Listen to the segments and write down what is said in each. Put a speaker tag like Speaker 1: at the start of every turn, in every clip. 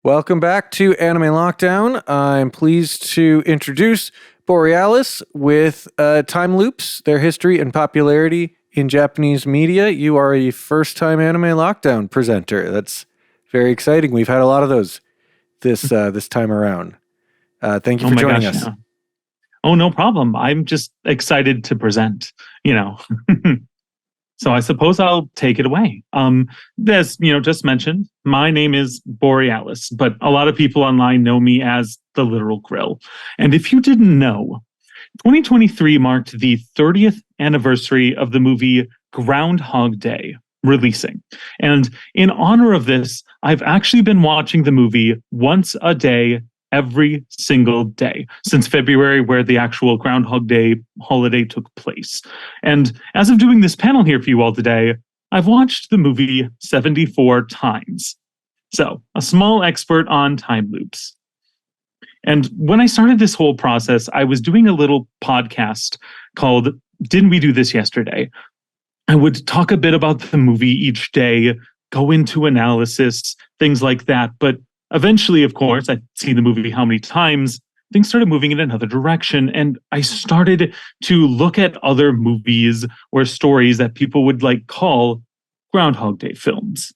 Speaker 1: Welcome back to Anime Lockdown. I'm pleased to introduce Borealis with time loops, their history and popularity in Japanese media. You are a first-time Anime Lockdown presenter. That's very exciting. We've had a lot of those this time around. Thank you
Speaker 2: Oh
Speaker 1: for
Speaker 2: my
Speaker 1: joining
Speaker 2: gosh,
Speaker 1: us.
Speaker 2: no. Oh, no problem. I'm just excited to present, you know. So I suppose I'll take it away. As just mentioned, my name is Borealis, but a lot of people online know me as the Literal Grill. And if you didn't know, 2023 marked the 30th anniversary of the movie Groundhog Day releasing. And in honor of this, I've actually been watching the movie once a day every single day since February, where the actual Groundhog Day holiday took place. And as of doing this panel here for you all today, I've watched the movie 74 times. So, a small expert on time loops. And when I started this whole process, I was doing a little podcast called Didn't We Do This Yesterday? I would talk a bit about the movie each day, go into analysis, things like that. But eventually, of course, I'd seen the movie how many times, things started moving in another direction. And I started to look at other movies or stories that people would like call Groundhog Day films.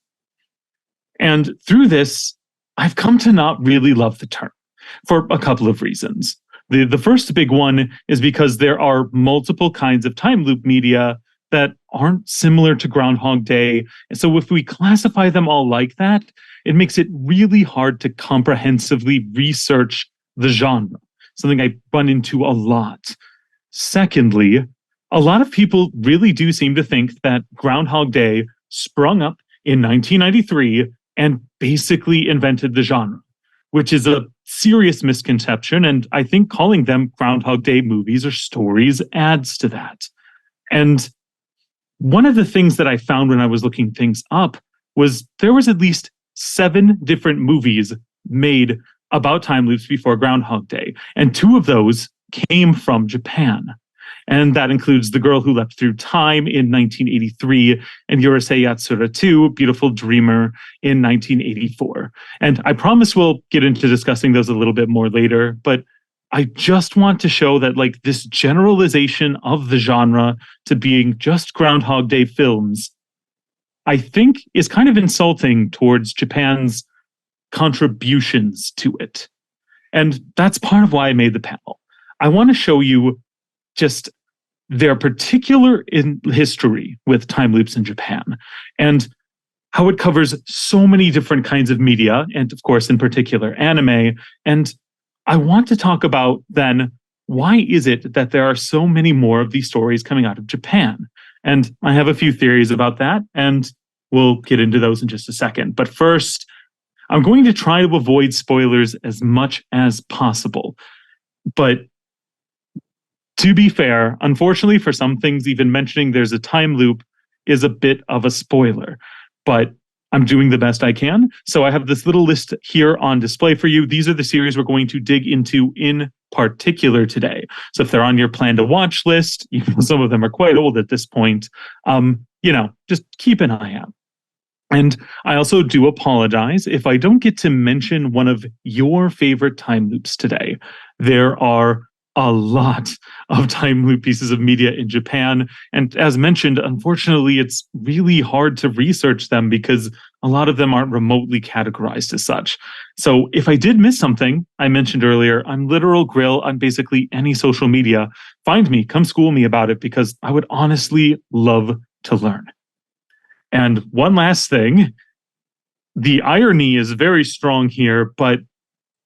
Speaker 2: And through this, I've come to not really love the term for a couple of reasons. The first big one is because there are multiple kinds of time loop media that aren't similar to Groundhog Day. And so if we classify them all like that, it makes it really hard to comprehensively research the genre, something I run into a lot. Secondly, a lot of people really do seem to think that Groundhog Day sprung up in 1993 and basically invented the genre, which is a serious misconception. And I think calling them Groundhog Day movies or stories adds to that. And one of the things that I found when I was looking things up was there was at least 7 different movies made about time loops before Groundhog Day. And 2 of those came from Japan. And that includes The Girl Who Leapt Through Time in 1983 and Urusei Yatsura 2, Beautiful Dreamer in 1984. And I promise we'll get into discussing those a little bit more later, but I just want to show that like this generalization of the genre to being just Groundhog Day films, I think is kind of insulting towards Japan's contributions to it. And that's part of why I made the panel. I want to show you just their particular in history with time loops in Japan and how it covers so many different kinds of media, and of course, in particular, anime. And I want to talk about then why is it that there are so many more of these stories coming out of Japan? And I have a few theories about that, and we'll get into those in just a second. But first, I'm going to try to avoid spoilers as much as possible. But to be fair, unfortunately, for some things, even mentioning there's a time loop is a bit of a spoiler. But I'm doing the best I can. So I have this little list here on display for you. These are the series we're going to dig into in particular today. So if they're on your plan to watch list, even though some of them are quite old at this point, just keep an eye out. And I also do apologize if I don't get to mention one of your favorite time loops today. There are a lot of time loop pieces of media in Japan. And as mentioned, unfortunately, it's really hard to research them because a lot of them aren't remotely categorized as such. So if I did miss something, I mentioned earlier, I'm Literal Grill on basically any social media. Find me, come school me about it because I would honestly love to learn. And one last thing, the irony is very strong here, but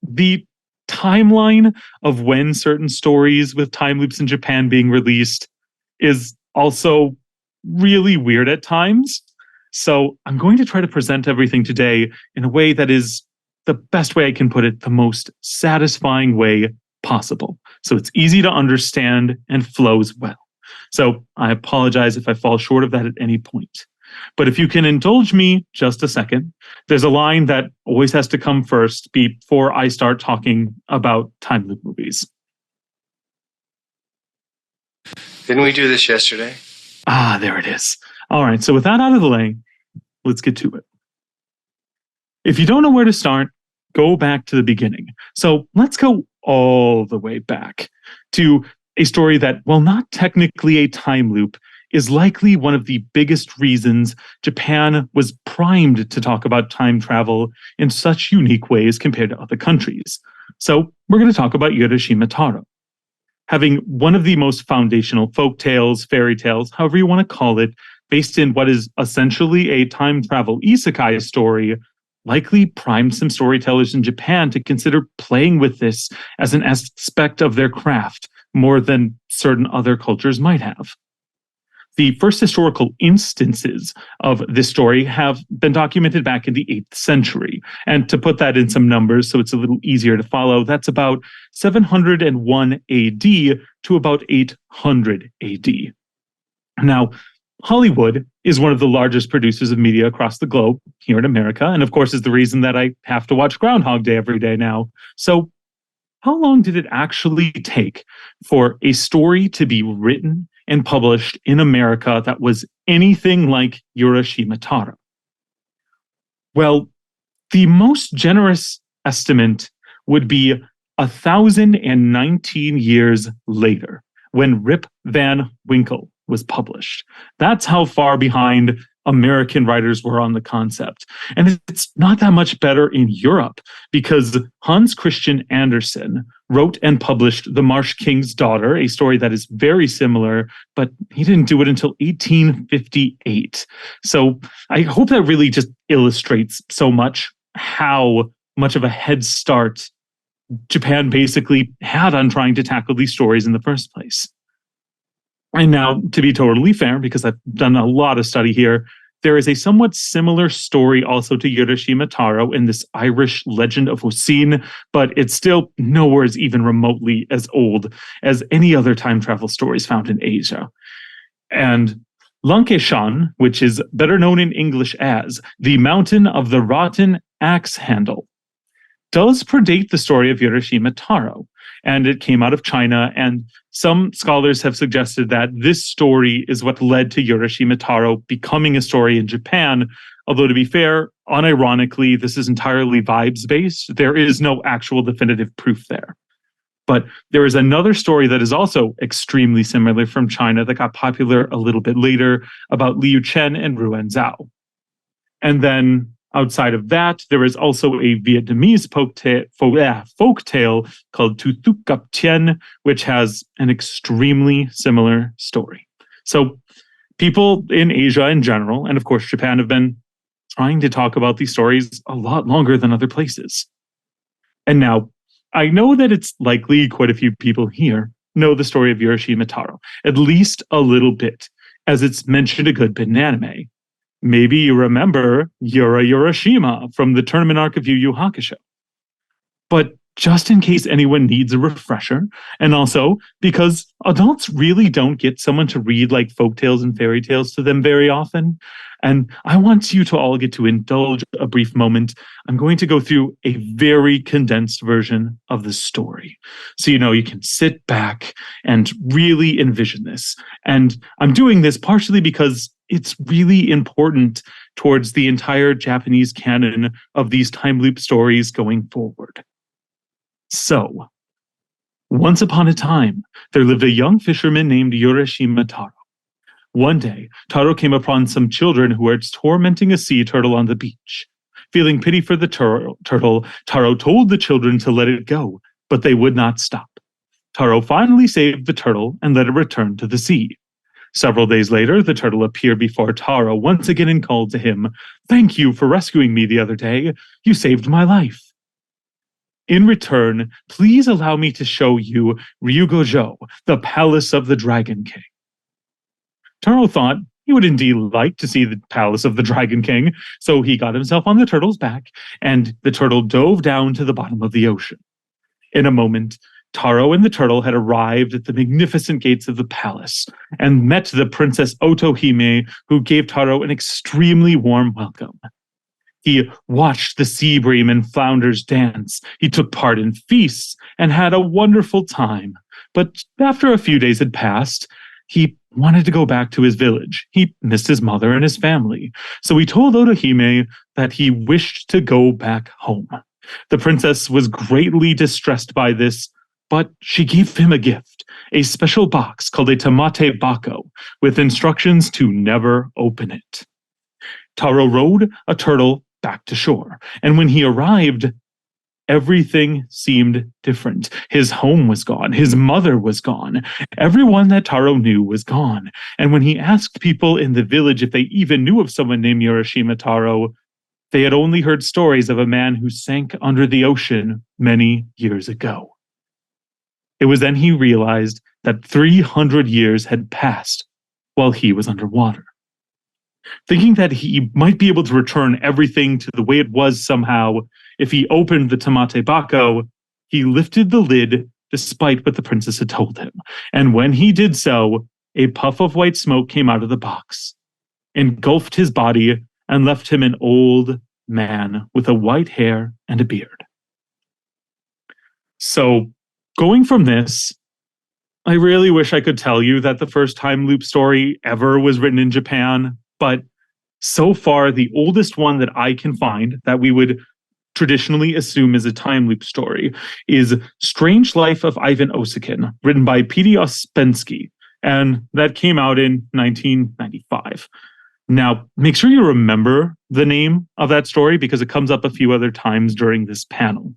Speaker 2: the timeline of when certain stories with time loops in Japan being released is also really weird at times. So I'm going to try to present everything today in a way that is the best way I can put it, the most satisfying way possible. So it's easy to understand and flows well. So I apologize if I fall short of that at any point. But if you can indulge me just a second, there's a line that always has to come first before I start talking about time loop movies.
Speaker 3: Didn't we do this yesterday?
Speaker 2: Ah, there it is. All right, so with that out of the way, let's get to it. If you don't know where to start, go back to the beginning. So let's go all the way back to a story that, while not technically a time loop, is likely one of the biggest reasons Japan was primed to talk about time travel in such unique ways compared to other countries. So we're going to talk about Urashima Taro. Having one of the most foundational folk tales, fairy tales, however you want to call it, based in what is essentially a time travel isekai story, likely primed some storytellers in Japan to consider playing with this as an aspect of their craft more than certain other cultures might have. The first historical instances of this story have been documented back in the 8th century. And to put that in some numbers so it's a little easier to follow, that's about 701 AD to about 800 AD. Now, Hollywood is one of the largest producers of media across the globe here in America, and of course is the reason that I have to watch Groundhog Day every day now. So how long did it actually take for a story to be written and published in America that was anything like Urashima Taro? Well, the most generous estimate would be 1,019 years later, when Rip Van Winkle was published. That's how far behind American writers were on the concept. And it's not that much better in Europe, because Hans Christian Andersen wrote and published The Marsh King's Daughter, a story that is very similar, but he didn't do it until 1858. So I hope that really just illustrates so much how much of a head start Japan basically had on trying to tackle these stories in the first place. And now, to be totally fair, because I've done a lot of study here, there is a somewhat similar story also to Urashima Taro in this Irish legend of Oisin, but it's still nowhere even remotely as old as any other time travel stories found in Asia. And Lankeshan, which is better known in English as the Mountain of the Rotten Axe Handle, does predate the story of Urashima Taro, and it came out of China, and some scholars have suggested that this story is what led to Urashima Taro becoming a story in Japan, although to be fair, unironically, this is entirely vibes-based. There is no actual definitive proof there. But there is another story that is also extremely similar from China that got popular a little bit later about Liu Chen and Ruan Zhao. And then outside of that, there is also a Vietnamese folk tale called Tu Thuc Gap Tien, which has an extremely similar story. So people in Asia in general, and of course Japan, have been trying to talk about these stories a lot longer than other places. And now, I know that it's likely quite a few people here know the story of Urashima Taro, at least a little bit, as it's mentioned a good bit in anime. Maybe you remember Urashima from the tournament arc of Yu Yu Hakusho. But just in case anyone needs a refresher, and also because adults really don't get someone to read like folktales and fairy tales to them very often, and I want you to all get to indulge a brief moment, I'm going to go through a very condensed version of the story. So, you can sit back and really envision this. And I'm doing this partially because it's really important towards the entire Japanese canon of these time loop stories going forward. So, once upon a time, there lived a young fisherman named Urashima Taro. One day, Taro came upon some children who were tormenting a sea turtle on the beach. Feeling pity for the turtle, Taro told the children to let it go, but they would not stop. Taro finally saved the turtle and let it return to the sea. Several days later, the turtle appeared before Taro once again and called to him, "Thank you for rescuing me the other day. You saved my life. In return, please allow me to show you Ryugojo, the palace of the Dragon King." Taro thought he would indeed like to see the palace of the Dragon King, so he got himself on the turtle's back, and the turtle dove down to the bottom of the ocean. In a moment, Taro and the turtle had arrived at the magnificent gates of the palace and met the Princess Otohime, who gave Taro an extremely warm welcome. He watched the sea bream and flounders dance. He took part in feasts and had a wonderful time. But after a few days had passed, he wanted to go back to his village. He missed his mother and his family. So he told Otohime that he wished to go back home. The princess was greatly distressed by this, but she gave him a gift, a special box called a tamate bako, with instructions to never open it. Taro rode a turtle back to shore, and when he arrived, everything seemed different. His home was gone. His mother was gone. Everyone that Taro knew was gone. And when he asked people in the village if they even knew of someone named Urashima Taro, they had only heard stories of a man who sank under the ocean many years ago. It was then he realized that 300 years had passed while he was underwater. Thinking that he might be able to return everything to the way it was somehow if he opened the tamate bako, he lifted the lid despite what the princess had told him. And when he did so, a puff of white smoke came out of the box, engulfed his body, and left him an old man with a white hair and a beard. So, going from this, I really wish I could tell you that the first time loop story ever was written in Japan, but so far, the oldest one that I can find that we would traditionally assume is a time loop story is Strange Life of Ivan Osikin, written by P.D. Ouspensky, and that came out in 1995. Now, make sure you remember the name of that story because it comes up a few other times during this panel.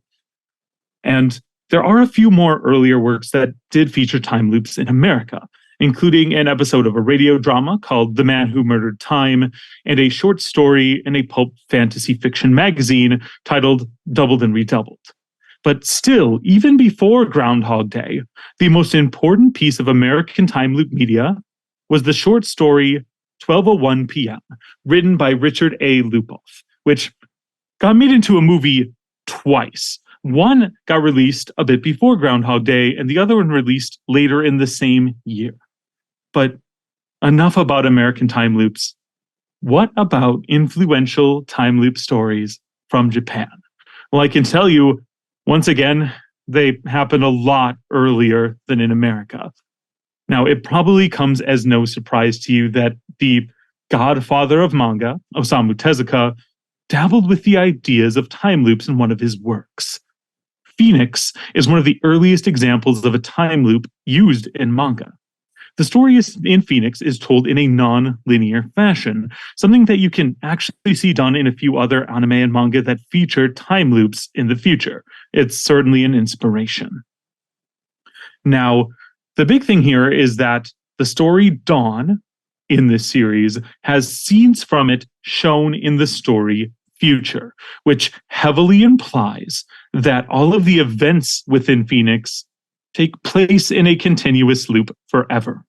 Speaker 2: And there are a few more earlier works that did feature time loops in America, including an episode of a radio drama called The Man Who Murdered Time and a short story in a pulp fantasy fiction magazine titled Doubled and Redoubled. But still, even before Groundhog Day, the most important piece of American time loop media was the short story 12:01 p.m., written by Richard A. Lupoff, which got made into a movie twice. One got released a bit before Groundhog Day, and the other one released later in the same year. But enough about American time loops. What about influential time loop stories from Japan? Well, I can tell you, once again, they happen a lot earlier than in America. Now, it probably comes as no surprise to you that the godfather of manga, Osamu Tezuka, dabbled with the ideas of time loops in one of his works. Phoenix is one of the earliest examples of a time loop used in manga. The story in Phoenix is told in a non-linear fashion, something that you can actually see done in a few other anime and manga that feature time loops in the future. It's certainly an inspiration. Now, the big thing here is that the story Dawn in this series has scenes from it shown in the story Future, which heavily implies that all of the events within Phoenix take place in a continuous loop forever.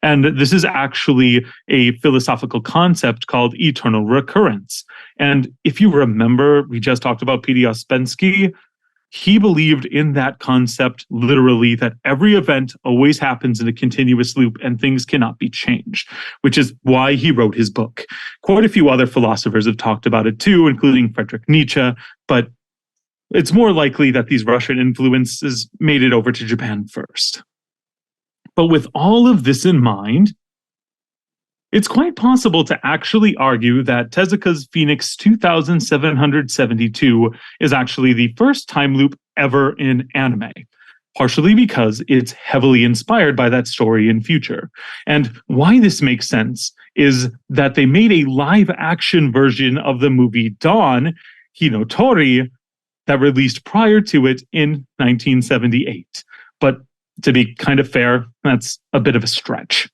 Speaker 2: And this is actually a philosophical concept called eternal recurrence. And if you remember, we just talked about P.D. Ouspensky. He believed in that concept literally that every event always happens in a continuous loop and things cannot be changed, which is why he wrote his book. Quite a few other philosophers have talked about it too, including Friedrich Nietzsche, but it's more likely that these Russian influences made it over to Japan first. But with all of this in mind, it's quite possible to actually argue that Tezuka's Phoenix 2772 is actually the first time loop ever in anime, partially because it's heavily inspired by that story in Future. And why this makes sense is that they made a live-action version of the movie Dawn, Hinotori, that released prior to it in 1978. But to be kind of fair, that's a bit of a stretch.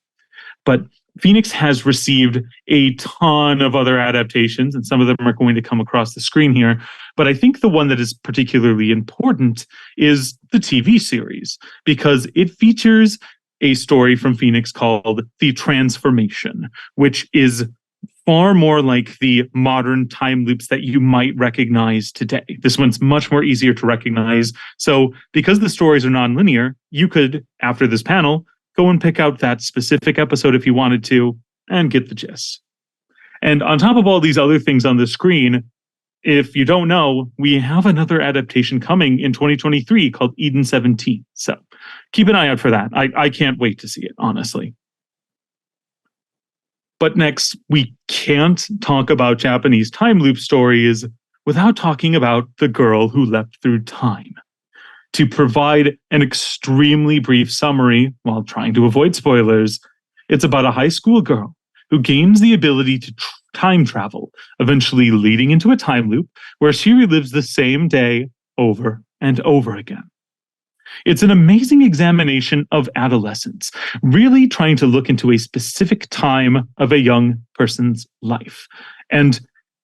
Speaker 2: But Phoenix has received a ton of other adaptations, and some of them are going to come across the screen here. But I think the one that is particularly important is the TV series, because it features a story from Phoenix called The Transformation, which is far more like the modern time loops that you might recognize today. This one's much more easier to recognize. So because the stories are nonlinear, you could, after this panel, go and pick out that specific episode if you wanted to and get the gist. And on top of all these other things on the screen, if you don't know, we have another adaptation coming in 2023 called Eden 17. So keep an eye out for that. I can't wait to see it, honestly. But next, we can't talk about Japanese time loop stories without talking about The Girl Who Leapt Through Time. To provide an extremely brief summary while trying to avoid spoilers, it's about a high school girl who gains the ability to time travel, eventually leading into a time loop where she relives the same day over and over again. It's an amazing examination of adolescence, really trying to look into a specific time of a young person's life. And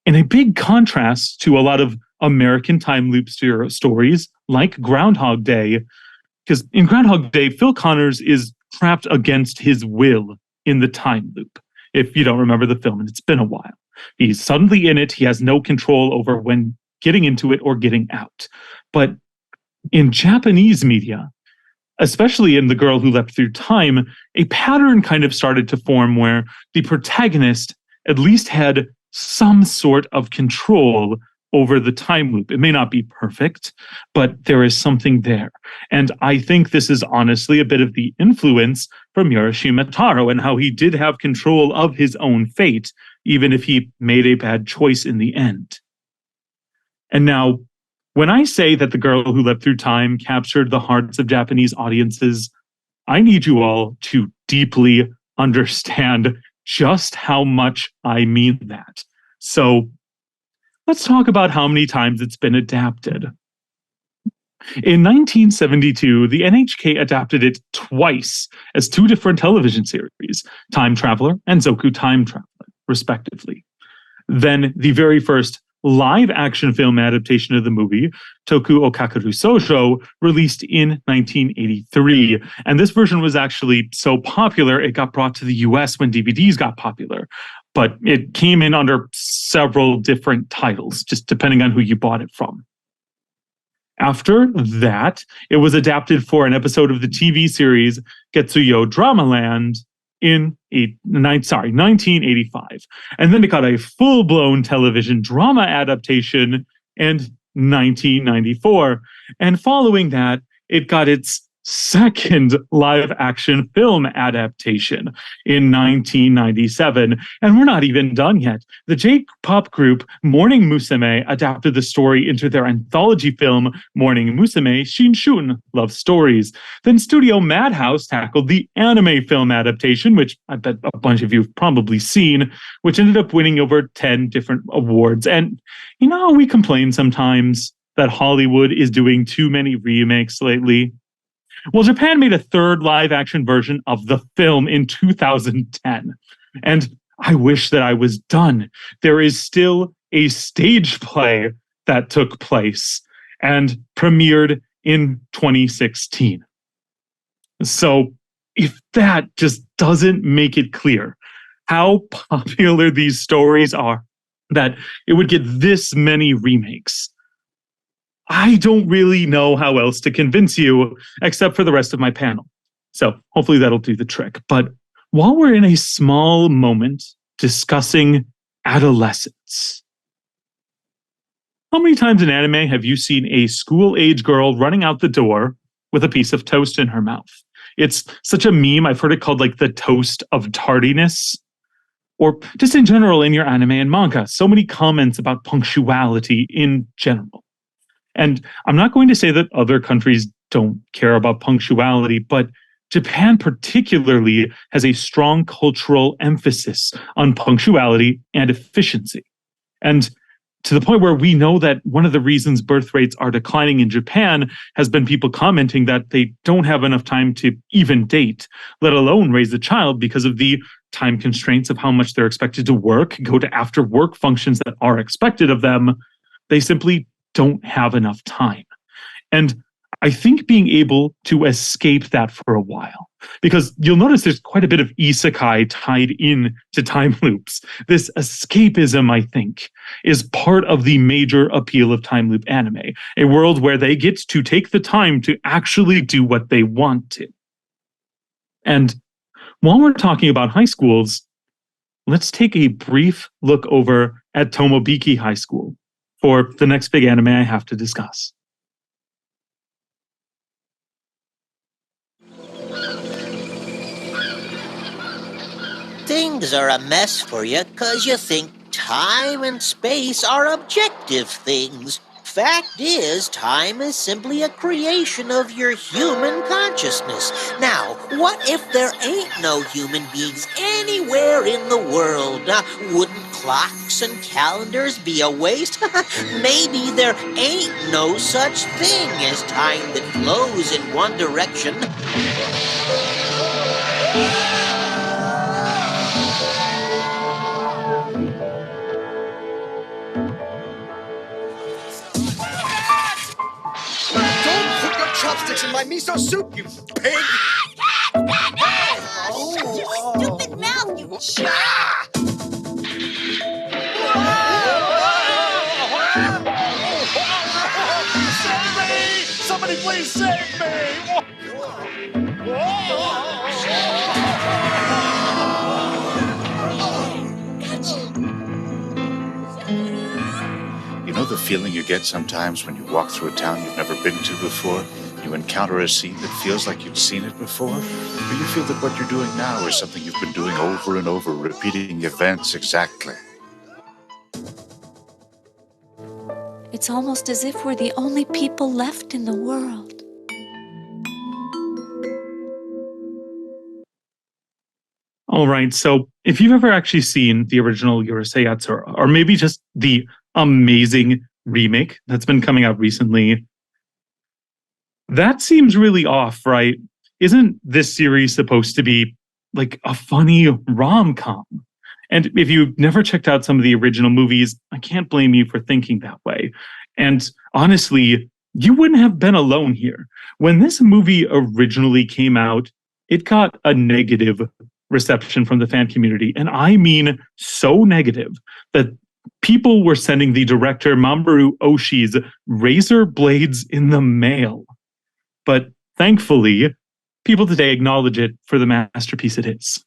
Speaker 2: in a big contrast to a lot of American time loop stories like Groundhog Day, because in Groundhog Day, Phil Connors is trapped against his will in the time loop. If you don't remember the film, and it's been a while, he's suddenly in it. He has no control over when getting into it or getting out. But in Japanese media, especially in The Girl Who Leapt Through Time, a pattern kind of started to form where the protagonist at least had some sort of control over the time loop. It may not be perfect, but there is something there. And I think this is honestly a bit of the influence from Hiroshima Taro and how he did have control of his own fate, even if he made a bad choice in the end. And now, when I say that The Girl Who Leapt Through Time captured the hearts of Japanese audiences, I need you all to deeply understand just how much I mean that. So let's talk about how many times it's been adapted. In 1972, the NHK adapted it twice as two different television series, Time Traveler and Zoku Time Traveler, respectively. Then the very first live-action film adaptation of the movie, Toku Okakaru Sojo, released in 1983. And this version was actually so popular, it got brought to the US when DVDs got popular. But it came in under several different titles, just depending on who you bought it from. After that, it was adapted for an episode of the TV series Getsuyo Dramaland in 1985. And then it got a full-blown television drama adaptation in 1994. And following that, it got its second live-action film adaptation in 1997. And we're not even done yet. The J-pop group Morning Musume adapted the story into their anthology film Morning Musume Shinshun Love Stories. Then Studio Madhouse tackled the anime film adaptation, which I bet a bunch of you have probably seen, which ended up winning over 10 different awards. And you know, we complain sometimes that Hollywood is doing too many remakes lately. Well, Japan made a third live-action version of the film in 2010. And I wish that I was done. There is still a stage play that took place and premiered in 2016. So if that just doesn't make it clear how popular these stories are, that it would get this many remakes, I don't really know how else to convince you except for the rest of my panel. So hopefully that'll do the trick. But while we're in a small moment discussing adolescence, how many times in anime have you seen a school-age girl running out the door with a piece of toast in her mouth? It's such a meme. I've heard it called like the toast of tardiness. Or just in general in your anime and manga, so many comments about punctuality in general. And I'm not going to say that other countries don't care about punctuality, but Japan particularly has a strong cultural emphasis on punctuality and efficiency. And to the point where we know that one of the reasons birth rates are declining in Japan has been people commenting that they don't have enough time to even date, let alone raise a child because of the time constraints of how much they're expected to work, go to after work functions that are expected of them. They simply don't have enough time. And I think being able to escape that for a while, because you'll notice there's quite a bit of isekai tied in to time loops. This escapism, I think, is part of the major appeal of time loop anime, a world where they get to take the time to actually do what they want to. And while we're talking about high schools, let's take a brief look over at Tomobiki High School for the next big anime I have to discuss.
Speaker 4: Things are a mess for you because you think time and space are objective things. Fact is, time is simply a creation of your human consciousness. Now, what if there ain't no human beings anywhere in the world? Wouldn't clocks and calendars be a waste? Maybe there ain't no such thing as time that flows in one direction.
Speaker 5: Chopsticks in my miso soup, you pig!
Speaker 6: Stupid mouth, you
Speaker 5: Save me! Somebody please save me!
Speaker 7: You know the feeling you get sometimes when you walk through a town you've never been to before? You encounter a scene that feels like you'd seen it before? Or you feel that what you're doing now is something you've been doing over and over, repeating events exactly.
Speaker 6: It's almost as if we're the only people left in the world.
Speaker 2: All right, so if you've ever actually seen the original Urusei Yatsura, or maybe just the amazing remake that's been coming out recently, that seems really off, right? Isn't this series supposed to be like a funny rom-com? And if you've never checked out some of the original movies, I can't blame you for thinking that way. And honestly, you wouldn't have been alone here. When this movie originally came out, it got a negative reception from the fan community. And I mean so negative that people were sending the director Mamoru Oshii's razor blades in the mail. But thankfully, people today acknowledge it for the masterpiece it is.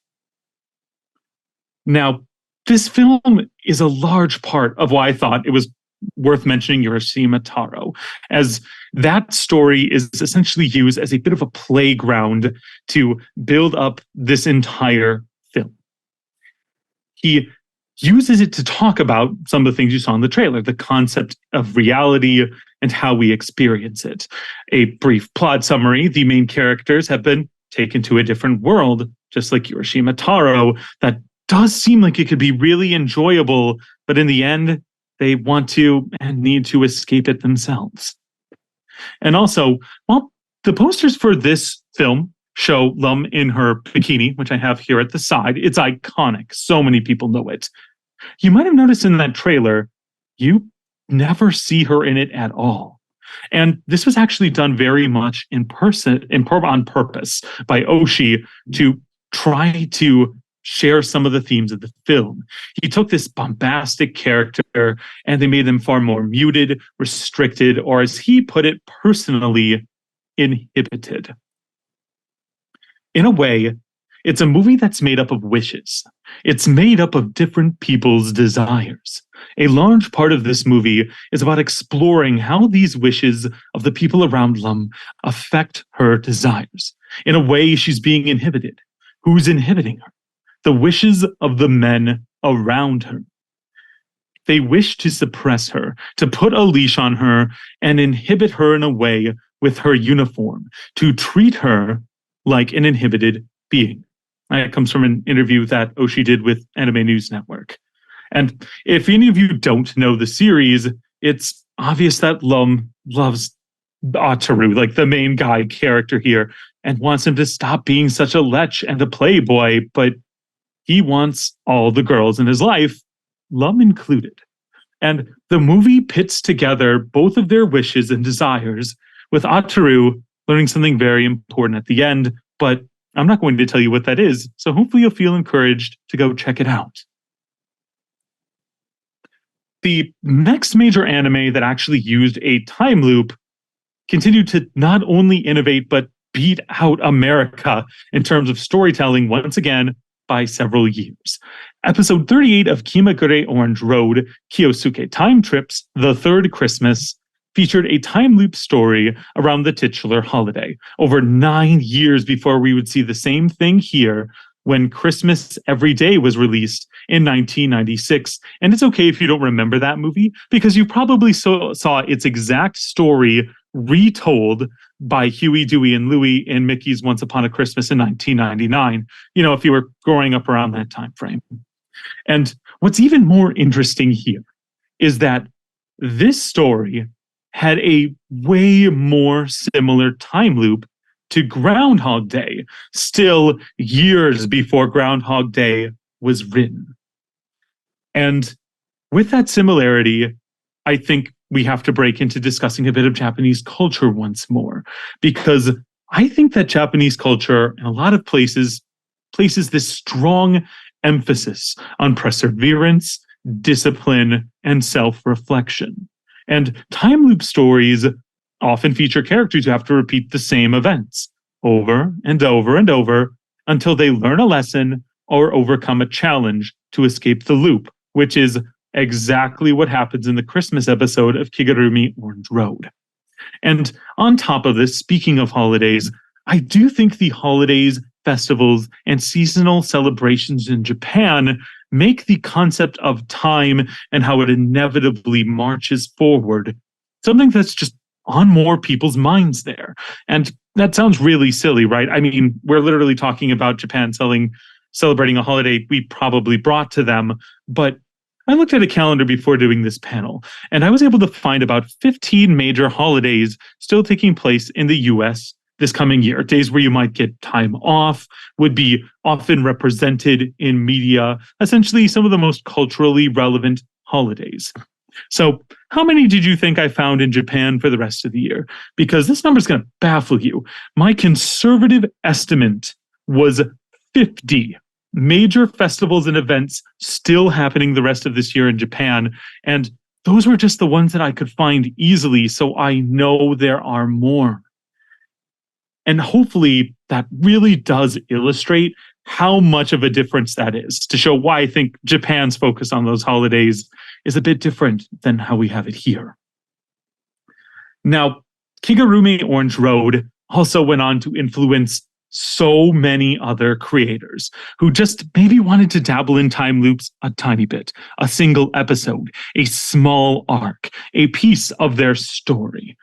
Speaker 2: Now, this film is a large part of why I thought it was worth mentioning Urashima Taro, as that story is essentially used as a bit of a playground to build up this entire film. He uses it to talk about some of the things you saw in the trailer, the concept of reality and how we experience it. A brief plot summary: the main characters have been taken to a different world, just like Urashima Taro, that does seem like it could be really enjoyable, but in the end, they want to and need to escape it themselves. And also, well, the posters for this film show Lum in her bikini, which I have here at the side. It's iconic. So many people know it. You might have noticed in that trailer, you never see her in it at all. And this was actually done very much on purpose by Oshii to try to share some of the themes of the film. He took this bombastic character and they made them far more muted, restricted, or as he put it personally, inhibited. In a way, it's a movie that's made up of wishes. It's made up of different people's desires. A large part of this movie is about exploring how these wishes of the people around Lum affect her desires. In a way, she's being inhibited. Who's inhibiting her? The wishes of the men around her. They wish to suppress her, to put a leash on her and inhibit her in a way with her uniform, to treat her like an inhibited being. That comes from an interview that Oshii did with Anime News Network. And if any of you don't know the series, it's obvious that Lum loves Ataru, like the main guy character here, and wants him to stop being such a lech and a playboy, but he wants all the girls in his life, Lum included. And the movie pits together both of their wishes and desires, with Ataru learning something very important at the end, but I'm not going to tell you what that is, so hopefully you'll feel encouraged to go check it out. The next major anime that actually used a time loop continued to not only innovate, but beat out America in terms of storytelling once again by several years. Episode 38 of Kimagure Orange Road, Kyosuke Time Trips, The Third Christmas, featured a time loop story around the titular holiday. Over 9 years before we would see the same thing here, when Christmas Every Day was released in 1996. And it's okay if you don't remember that movie, because you probably saw its exact story retold by Huey, Dewey, and Louie in Mickey's Once Upon a Christmas in 1999, if you were growing up around that time frame. And what's even more interesting here is that this story had a way more similar time loop to Groundhog Day, still years before Groundhog Day was written. And with that similarity, I think we have to break into discussing a bit of Japanese culture once more, because I think that Japanese culture in a lot of places places this strong emphasis on perseverance, discipline, and self-reflection. And time loop stories often feature characters who have to repeat the same events over and over and over until they learn a lesson or overcome a challenge to escape the loop, which is exactly what happens in the Christmas episode of Kigurumi Orange Road. And on top of this, speaking of holidays, I do think the holidays, festivals, and seasonal celebrations in Japan make the concept of time and how it inevitably marches forward something that's just on more people's minds there. And that sounds really silly, right? I mean, we're literally talking about Japan celebrating a holiday we probably brought to them, but I looked at a calendar before doing this panel, and I was able to find about 15 major holidays still taking place in the US this coming year. Days where you might get time off, would be often represented in media, essentially some of the most culturally relevant holidays. So how many did you think I found in Japan for the rest of the year? Because this number is going to baffle you. My conservative estimate was 50 major festivals and events still happening the rest of this year in Japan. And those were just the ones that I could find easily, so I know there are more. And hopefully that really does illustrate how much of a difference that is, to show why I think Japan's focus on those holidays is a bit different than how we have it here. Now, Kigurumi Orange Road also went on to influence so many other creators who just maybe wanted to dabble in time loops a tiny bit, a single episode, a small arc, a piece of their story.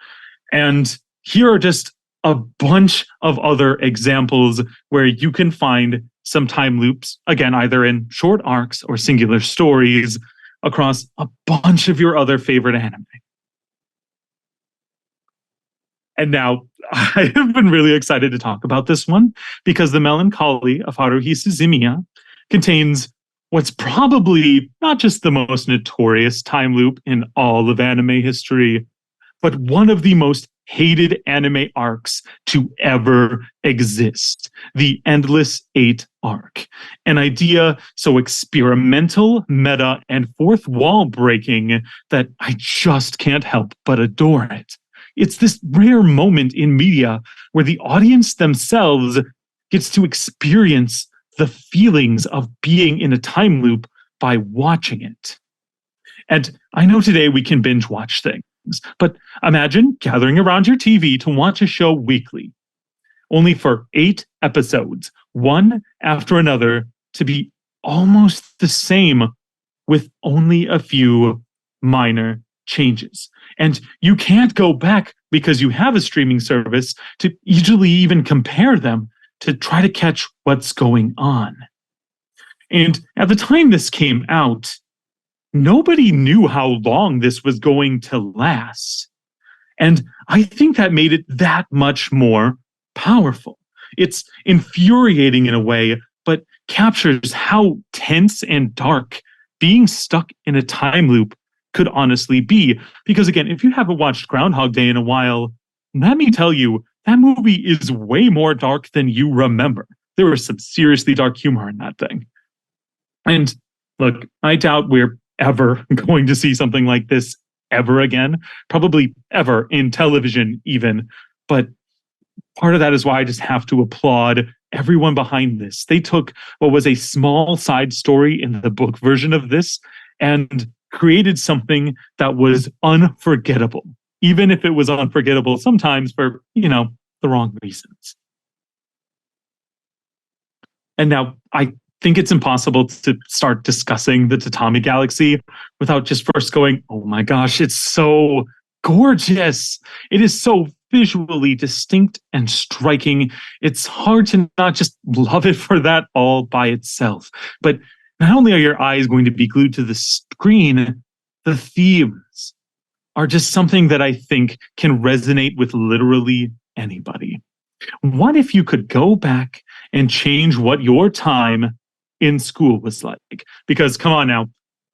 Speaker 2: And here are just a bunch of other examples where you can find some time loops, again, either in short arcs or singular stories across a bunch of your other favorite anime. And now I have been really excited to talk about this one because The Melancholy of Haruhi Suzumiya contains what's probably not just the most notorious time loop in all of anime history, but one of the most hated anime arcs to ever exist, the Endless Eight arc. An idea so experimental, meta, and fourth wall breaking that I just can't help but adore it. It's this rare moment in media where the audience themselves gets to experience the feelings of being in a time loop by watching it. And I know today we can binge watch things, but imagine gathering around your TV to watch a show weekly, only for 8 episodes, one after another, to be almost the same with only a few minor changes. And you can't go back because you have a streaming service to easily even compare them to try to catch what's going on. And at the time this came out, nobody knew how long this was going to last. And I think that made it that much more powerful. It's infuriating in a way, but captures how tense and dark being stuck in a time loop could honestly be. Because again, if you haven't watched Groundhog Day in a while, let me tell you, that movie is way more dark than you remember. There was some seriously dark humor in that thing. And look, I doubt we're ever going to see something like this ever again, probably ever in television even. But part of that is why I just have to applaud everyone behind this. They took what was a small side story in the book version of this and created something that was unforgettable, even if it was unforgettable sometimes for, the wrong reasons. And now I think it's impossible to start discussing the Tatami Galaxy without just first going, oh my gosh, it's so gorgeous. It is so visually distinct and striking. It's hard to not just love it for that all by itself. But not only are your eyes going to be glued to the screen, the themes are just something that I think can resonate with literally anybody. What if you could go back and change what your time in school was like? Because come on now,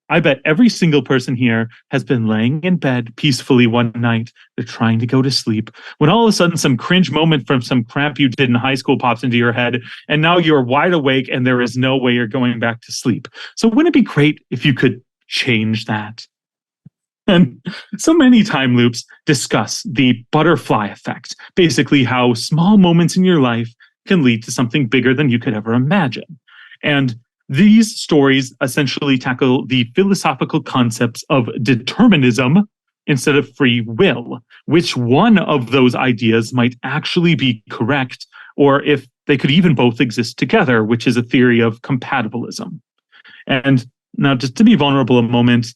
Speaker 2: I bet every single person here has been laying in bed peacefully one night. They're trying to go to sleep when all of a sudden some cringe moment from some crap you did in high school pops into your head. And now you're wide awake and there is no way you're going back to sleep. So wouldn't it be great if you could change that? And so many time loops discuss the butterfly effect, basically how small moments in your life can lead to something bigger than you could ever imagine. And these stories essentially tackle the philosophical concepts of determinism instead of free will. Which one of those ideas might actually be correct, or if they could even both exist together, which is a theory of compatibilism. And now, just to be vulnerable a moment,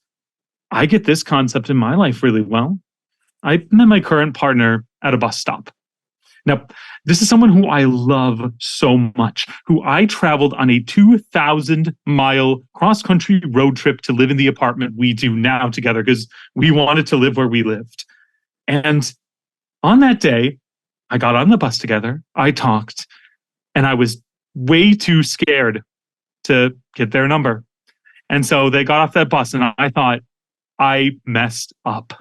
Speaker 2: I get this concept in my life really well. I met my current partner at a bus stop. Now, this is someone who I love so much, who I traveled on a 2,000-mile cross-country road trip to live in the apartment we do now together because we wanted to live where we lived. And on that day, I got on the bus together, I talked, and I was way too scared to get their number. And so they got off that bus, and I thought, I messed up.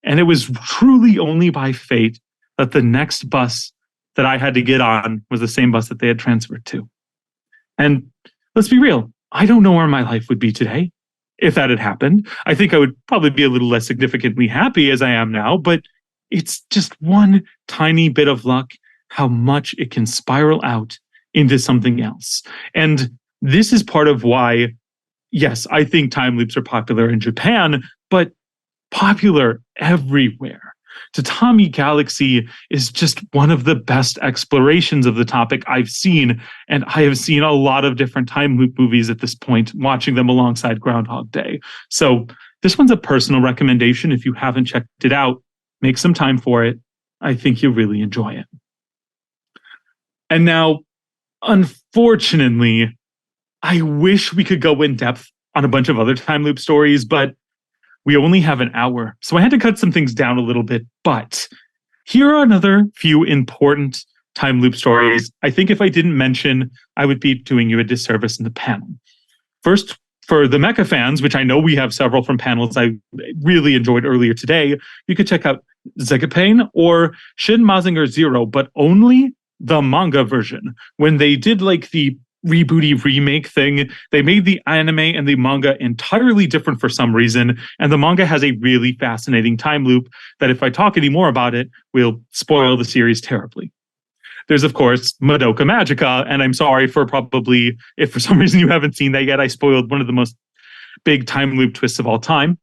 Speaker 2: And it was truly only by fate that the next bus that I had to get on was the same bus that they had transferred to. And let's be real, I don't know where my life would be today if that had happened. I think I would probably be a little less significantly happy as I am now, but it's just one tiny bit of luck how much it can spiral out into something else. And this is part of why, yes, I think time loops are popular in Japan, but popular everywhere. Tatami Galaxy is just one of the best explorations of the topic I've seen, and I have seen a lot of different time loop movies at this point, watching them alongside Groundhog Day. So this one's a personal recommendation. If you haven't checked it out, make some time for it. I think you'll really enjoy it. And now, unfortunately, I wish we could go in depth on a bunch of other time loop stories, but we only have an hour. So I had to cut some things down a little bit, but here are another few important time loop stories. I think if I didn't mention, I would be doing you a disservice in the panel. First, for the mecha fans, which I know we have several from panels I really enjoyed earlier today, you could check out Zegapain or Shin Mazinger Zero, but only the manga version. When they did like the rebooty remake thing, they made the anime and the manga entirely different for some reason, and the manga has a really fascinating time loop that if I talk any more about it, will spoil the series terribly. There's, of course, Madoka Magica, and I'm sorry for probably, if for some reason you haven't seen that yet, I spoiled one of the most big time loop twists of all time.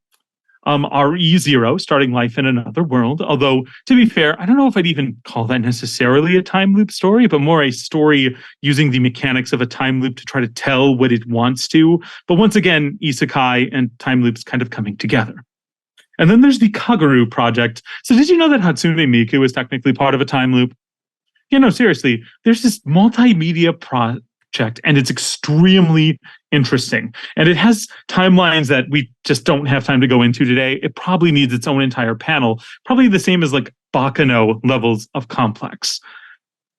Speaker 2: RE0, starting life in another world. Although, to be fair, I don't know if I'd even call that necessarily a time loop story, but more a story using the mechanics of a time loop to try to tell what it wants to. But once again, isekai and time loops kind of coming together. And then there's the Kaguru project. So did you know that Hatsune Miku is technically part of a time loop? You know, seriously, there's this multimedia project, and it's extremely interesting. And it has timelines that we just don't have time to go into today. It probably needs its own entire panel, probably the same as like Bakano levels of complex.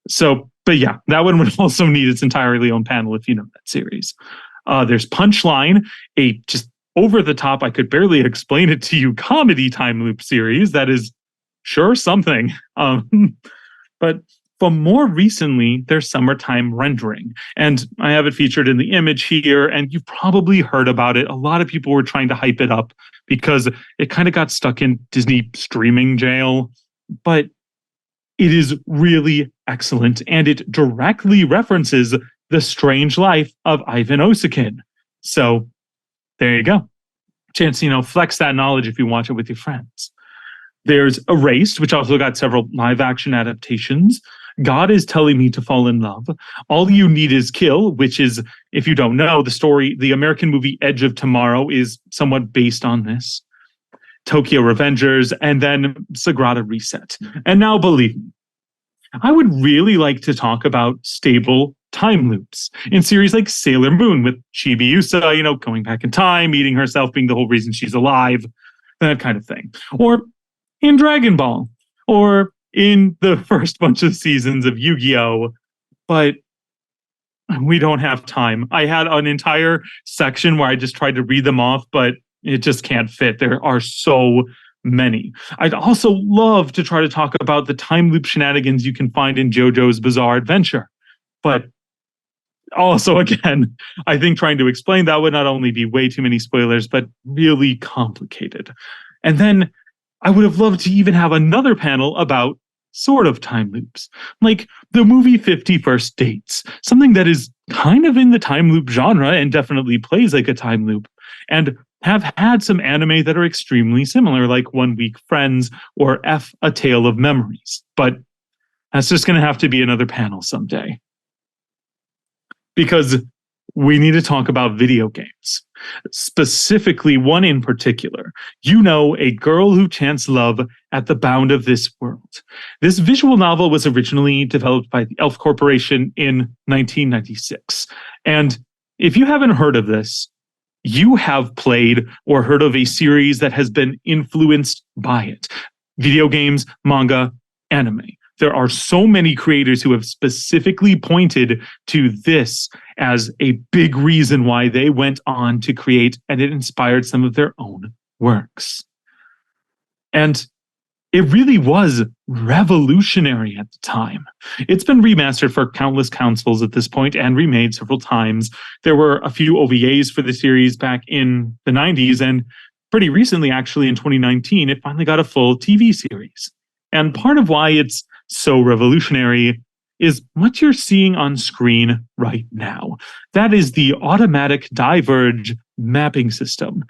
Speaker 2: So, but yeah, that one would also need its entirely own panel if you know that series. There's Punchline, a just over the top, I could barely explain it to you, comedy time loop series that is sure something. But for more recently, there's Summertime Rendering. And I have it featured in the image here, and you've probably heard about it. A lot of people were trying to hype it up because it kind of got stuck in Disney streaming jail. But it is really excellent, and it directly references the strange life of Ivan Osakin. So there you go. Chance, flex that knowledge if you watch it with your friends. There's Erased, which also got several live action adaptations. God is telling me to fall in love. All you need is kill, which is, if you don't know, the American movie Edge of Tomorrow is somewhat based on this. Tokyo Revengers, and then Sagrada Reset. And now believe me, I would really like to talk about stable time loops in series like Sailor Moon with Chibiusa, going back in time, eating herself being the whole reason she's alive, that kind of thing. Or in Dragon Ball, or in the first bunch of seasons of Yu-Gi-Oh! But we don't have time. I had an entire section where I just tried to read them off, but it just can't fit. There are so many. I'd also love to try to talk about the time loop shenanigans you can find in JoJo's Bizarre Adventure. But also, again, I think trying to explain that would not only be way too many spoilers, but really complicated. And then I would have loved to even have another panel about sort of time loops, like the movie 50 First Dates, something that is kind of in the time loop genre and definitely plays like a time loop, and have had some anime that are extremely similar, like 1 Week Friends or F, A Tale of Memories. But that's just going to have to be another panel someday. Because we need to talk about video games. Specifically, one in particular. A Girl Who Chants Love at the Bound of This World. This visual novel was originally developed by the Elf Corporation in 1996. And if you haven't heard of this, you have played or heard of a series that has been influenced by it. Video games, manga, anime. There are so many creators who have specifically pointed to this as a big reason why they went on to create, and it inspired some of their own works. And it really was revolutionary at the time. It's been remastered for countless consoles at this point and remade several times. There were a few OVAs for the series back in the 90s, and pretty recently, actually in 2019, it finally got a full TV series. And part of why it's so revolutionary is what you're seeing on screen right now. That is the automatic diverge mapping system,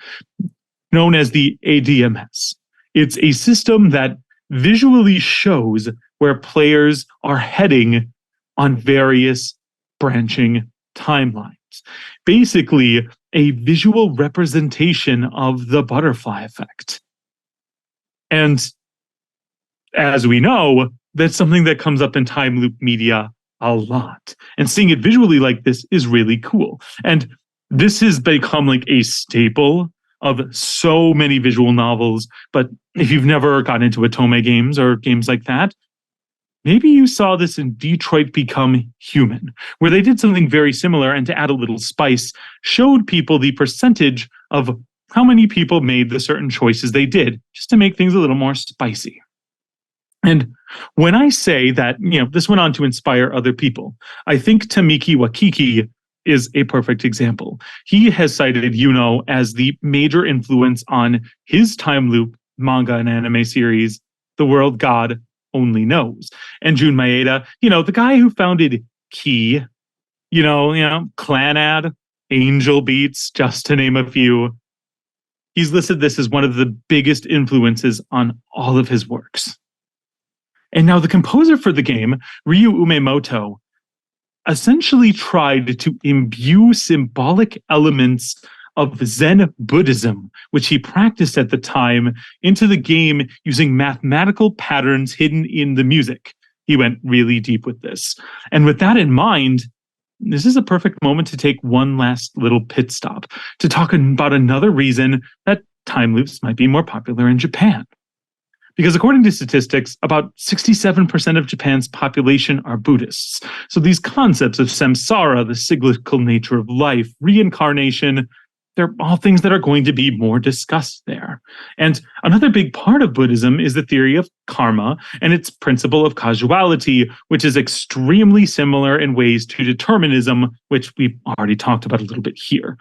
Speaker 2: known as the ADMS. It's a system that visually shows where players are heading on various branching timelines. Basically, a visual representation of the butterfly effect. And as we know, that's something that comes up in time loop media a lot. And seeing it visually like this is really cool. And this has become like a staple of so many visual novels. But if you've never gotten into Otome games or games like that, maybe you saw this in Detroit Become Human, where they did something very similar, and to add a little spice, showed people the percentage of how many people made the certain choices they did, just to make things a little more spicy. And when I say that, this went on to inspire other people, I think Tamiki Wakiki is a perfect example. He has cited Yuno as the major influence on his time loop manga and anime series, The World God Only Knows. And Jun Maeda, the guy who founded Key, Clanad, Angel Beats, just to name a few. He's listed this as one of the biggest influences on all of his works. And now the composer for the game, Ryu Umemoto, essentially tried to imbue symbolic elements of Zen Buddhism, which he practiced at the time, into the game using mathematical patterns hidden in the music. He went really deep with this. And with that in mind, this is a perfect moment to take one last little pit stop to talk about another reason that time loops might be more popular in Japan. Because according to statistics, about 67% of Japan's population are Buddhists. So these concepts of samsara, the cyclical nature of life, reincarnation, they're all things that are going to be more discussed there. And another big part of Buddhism is the theory of karma and its principle of causality, which is extremely similar in ways to determinism, which we've already talked about a little bit here.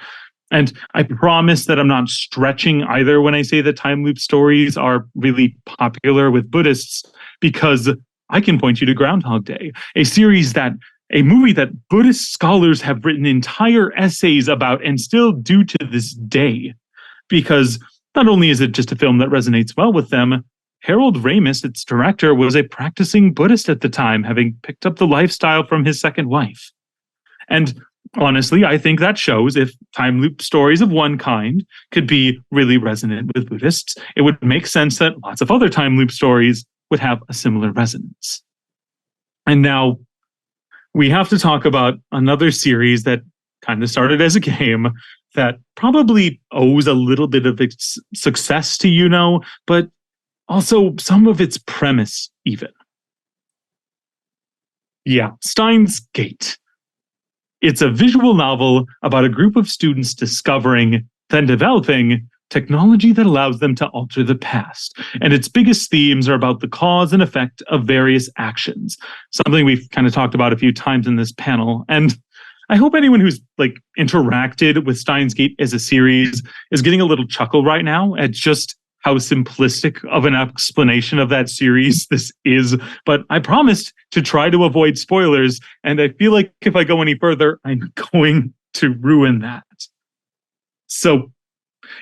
Speaker 2: And I promise that I'm not stretching either when I say that time loop stories are really popular with Buddhists, because I can point you to Groundhog Day, a movie that Buddhist scholars have written entire essays about and still do to this day. Because not only is it just a film that resonates well with them, Harold Ramis, its director, was a practicing Buddhist at the time, having picked up the lifestyle from his second wife. And honestly, I think that shows if time loop stories of one kind could be really resonant with Buddhists, it would make sense that lots of other time loop stories would have a similar resonance. And now we have to talk about another series that kind of started as a game that probably owes a little bit of its success to, but also some of its premise even. Yeah, Steins Gate. It's a visual novel about a group of students discovering, then developing, technology that allows them to alter the past. And its biggest themes are about the cause and effect of various actions, something we've kind of talked about a few times in this panel. And I hope anyone who's interacted with Steins Gate as a series is getting a little chuckle right now at just how simplistic of an explanation of that series this is. But I promised to try to avoid spoilers, and I feel like if I go any further, I'm going to ruin that. So,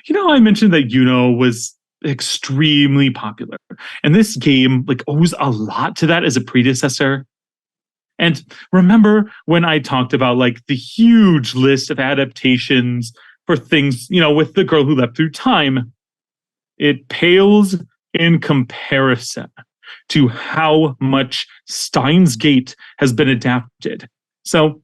Speaker 2: I mentioned that was extremely popular, and this game owes a lot to that as a predecessor. And remember when I talked about the huge list of adaptations for things, with The Girl Who Leapt Through Time? It pales in comparison to how much Steins Gate has been adapted. So,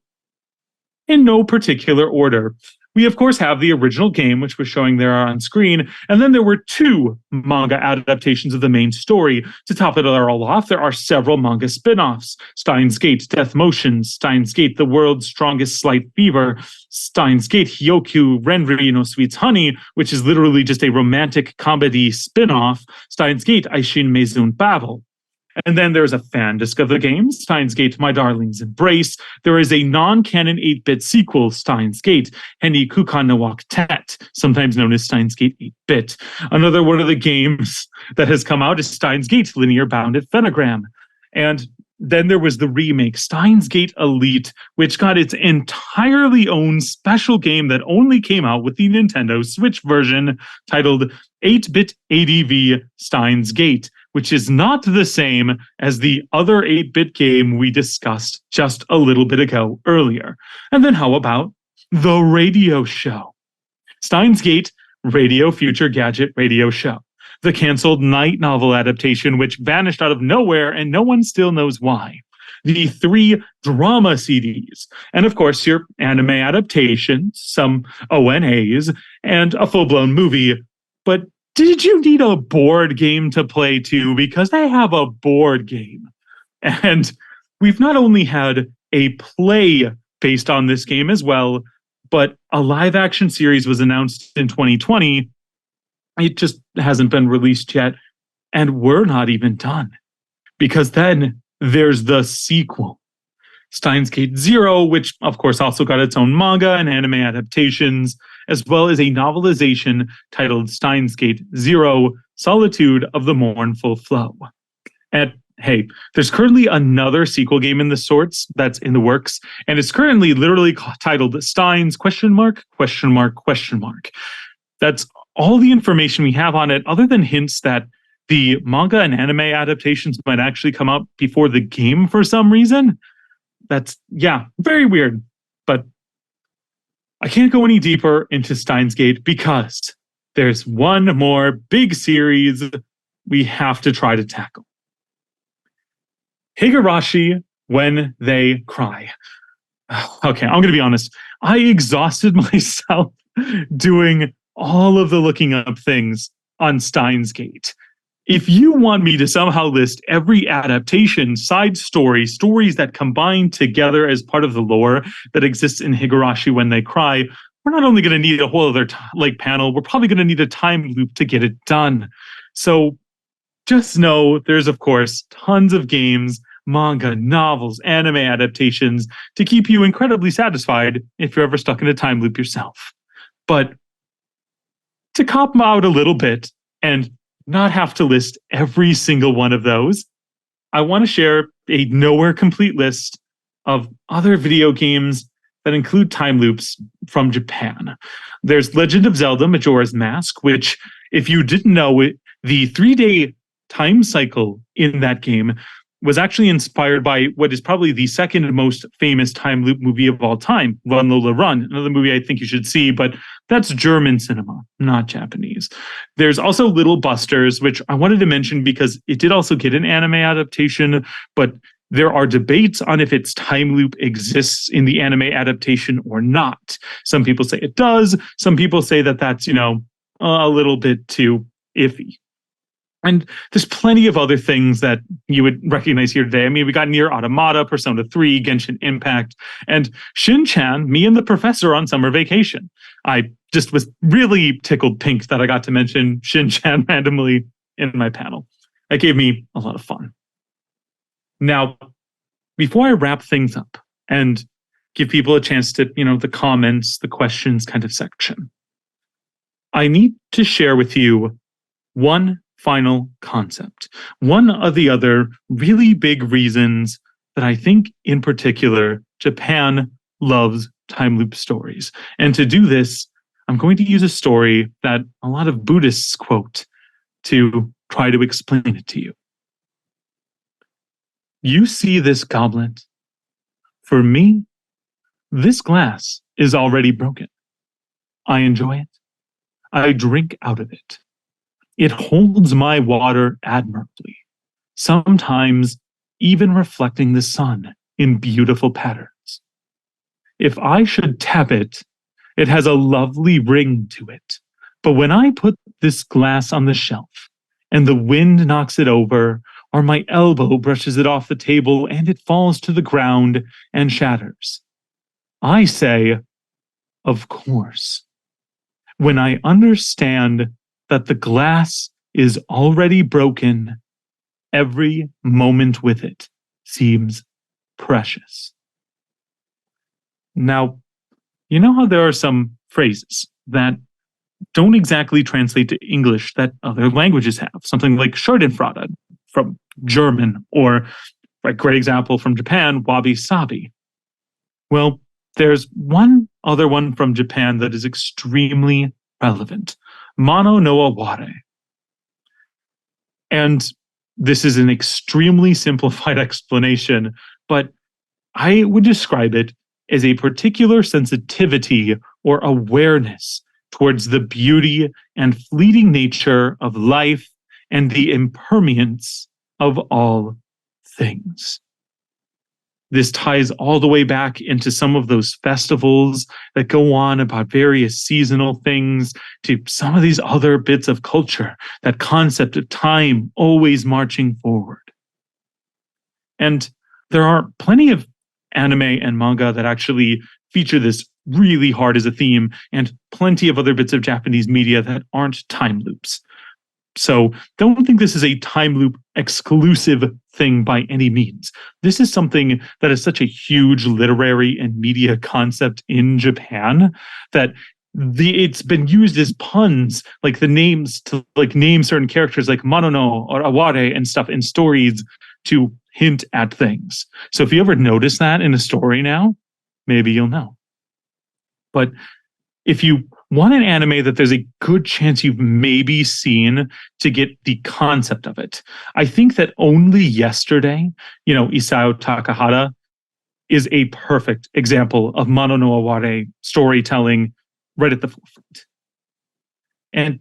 Speaker 2: in no particular order, we of course have the original game, which we're showing there on screen, and then there were 2 manga adaptations of the main story. To top it all off, there are several manga spin-offs: Steins Gate, Death Motion, Steins Gate, The World's Strongest Slight Fever, Steins Gate, Hyoku Renri no Sweets Honey, which is literally just a romantic comedy spin-off, Steins Gate, Aishin Meizun Babel. And then there's a fan disc of the game, Steins Gate, My Darling's Embrace. There is a non-canon 8-bit sequel, Steins Gate, Henny Kukan no Octet, sometimes known as Steins Gate 8-bit. Another one of the games that has come out is Steins Gate, Linear Bound at Phenagram. And then there was the remake, Steins Gate Elite, which got its entirely own special game that only came out with the Nintendo Switch version, titled 8-bit ADV Steins Gate, which is not the same as the other 8-bit game we discussed just a little bit ago earlier. And then how about the radio show? Steins Gate Radio Future Gadget Radio Show, the canceled night novel adaptation which vanished out of nowhere and no one still knows why. The 3 drama CDs, and of course your anime adaptations, some ONAs, and a full-blown movie. But did you need a board game to play too? Because they have a board game. And we've not only had a play based on this game as well, but a live-action series was announced in 2020. It just hasn't been released yet. And we're not even done. Because then there's the sequel, Steins Gate Zero, which of course also got its own manga and anime adaptations, as well as a novelization titled Steins Gate Zero, Solitude of the Mournful Flow. And hey, there's currently another sequel game in the sorts that's in the works, and it's currently literally titled Steins ? That's all the information we have on it, other than hints that the manga and anime adaptations might actually come out before the game for some reason. That's, very weird. But I can't go any deeper into Steins Gate because there's one more big series we have to try to tackle. Higurashi When They Cry. Okay, I'm going to be honest. I exhausted myself doing all of the looking up things on Steins Gate. If you want me to somehow list every adaptation, side story, stories that combine together as part of the lore that exists in Higurashi When They Cry, we're not only going to need a whole other panel, we're probably going to need a time loop to get it done. So just know there's, of course, tons of games, manga, novels, anime adaptations to keep you incredibly satisfied if you're ever stuck in a time loop yourself. But to cop out a little bit and not have to list every single one of those, I want to share a nowhere complete list of other video games that include time loops from Japan. There's Legend of Zelda Majora's Mask, which, if you didn't know it, the 3-day time cycle in that game was actually inspired by what is probably the second most famous time loop movie of all time, Run Lola Run, another movie I think you should see, but that's German cinema, not Japanese. There's also Little Busters, which I wanted to mention because it did also get an anime adaptation, but there are debates on if its time loop exists in the anime adaptation or not. Some people say it does. Some people say that that's, a little bit too iffy. And there's plenty of other things that you would recognize here today. I mean, we got Nier Automata, Persona 3, Genshin Impact, and Shin-chan, me and the professor on summer vacation. I just was really tickled pink that I got to mention Shin-chan randomly in my panel. That gave me a lot of fun. Now, before I wrap things up and give people a chance to, the comments, the questions kind of section, I need to share with you one final concept. One of the other really big reasons that I think in particular Japan loves time loop stories. And to do this, I'm going to use a story that a lot of Buddhists quote to try to explain it to you. You see this goblet? For me, this glass is already broken. I enjoy it. I drink out of it. It holds my water admirably, sometimes even reflecting the sun in beautiful patterns. If I should tap it, it has a lovely ring to it. But when I put this glass on the shelf and the wind knocks it over, or my elbow brushes it off the table and it falls to the ground and shatters, I say, of course. When I understand that the glass is already broken, every moment with it seems precious. Now, you know how there are some phrases that don't exactly translate to English that other languages have, something like Schadenfreude from German, or a great example from Japan, wabi-sabi. Well, there's one other one from Japan that is extremely relevant. Mono no aware. And this is an extremely simplified explanation, but I would describe it as a particular sensitivity or awareness towards the beauty and fleeting nature of life and the impermanence of all things. This ties all the way back into some of those festivals that go on about various seasonal things, to some of these other bits of culture, that concept of time always marching forward. And there are plenty of anime and manga that actually feature this really hard as a theme, and plenty of other bits of Japanese media that aren't time loops. So don't think this is a time loop exclusive thing by any means. This is something that is such a huge literary and media concept in Japan that it's been used as puns, like the names to name certain characters like Manono or Aware and stuff in stories to hint at things. So if you ever notice that in a story now, maybe you'll know. But if you want an anime that there's a good chance you've maybe seen to get the concept of it, I think that Only Yesterday, Isao Takahata, is a perfect example of Mono no Aware storytelling right at the forefront. And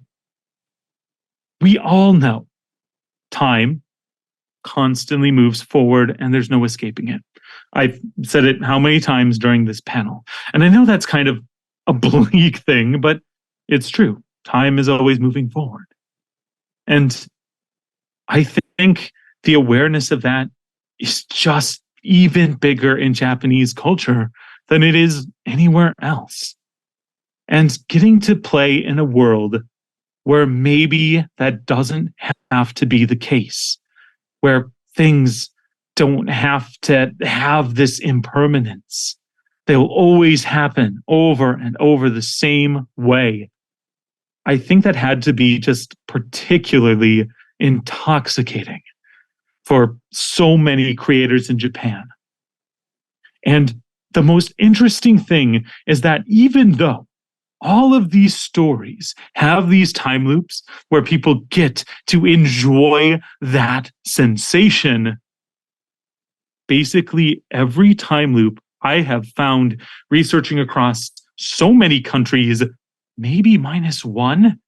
Speaker 2: we all know time constantly moves forward and there's no escaping it. I've said it how many times during this panel. And I know that's kind of a bleak thing, but it's true. Time is always moving forward. And I think the awareness of that is just even bigger in Japanese culture than it is anywhere else. And getting to play in a world where maybe that doesn't have to be the case, where things don't have to have this impermanence. They will always happen over and over the same way. I think that had to be just particularly intoxicating for so many creators in Japan. And the most interesting thing is that even though all of these stories have these time loops where people get to enjoy that sensation. Basically, every time loop I have found researching across so many countries, maybe minus one,